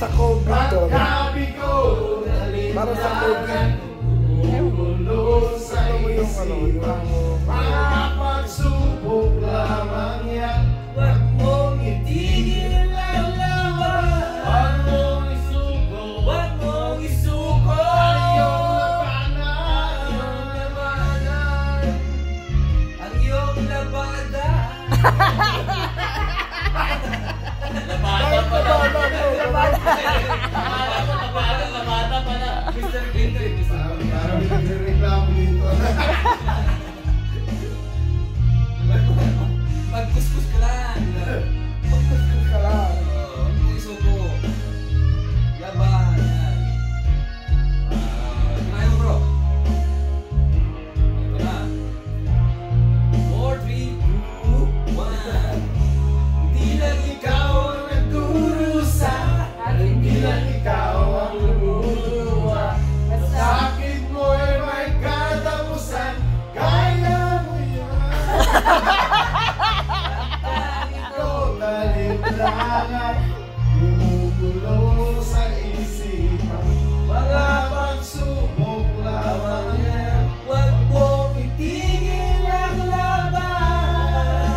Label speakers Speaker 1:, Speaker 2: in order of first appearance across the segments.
Speaker 1: sa COVID to.
Speaker 2: Para
Speaker 1: sa COVID. Ano mo yung ano?
Speaker 2: Mga pagsubok lamang yan. Huwag mong itigil ang laban. Huwag mong isuko. Huwag mong isuko. Ang iyong labanan. Labada pala. Labada pala. Mr. Ginto. Parang nagreklamo dito. Magkuskus ka lang.
Speaker 1: Magkuskus ka lang.
Speaker 2: Huwag mong isuko. Laban. Kinahin mo bro. Ito na. 4, 3, 2, 1. Hindi lang ikaw ang nagdurusa. At hindi lang ikaw ang lumuluwa. Sakit mo ay may katapusan. Kaya mo yan. Talimlangan, bumubulo sa isipan. Mga pagsubok lamang yan. Huwag mong itigil ang laban.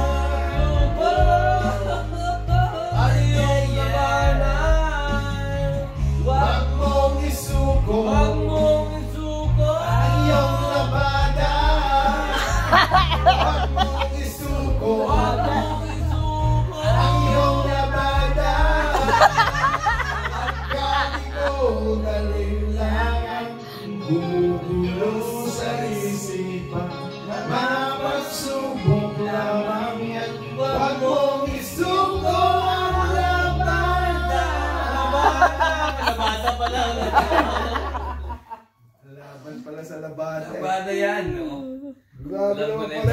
Speaker 2: Ang iyong labanan. Huwag mong isuko. Huwag mong isuko. Ang iyong labanan. Huwag mong isuko. Huwag mong bumubulo sa isipan. Mga pagsubok lamang yan. Huwag mong isuko ang labanan. Labada pala. Laban pala sa labada. Labada yan, no? Grabe naman pala.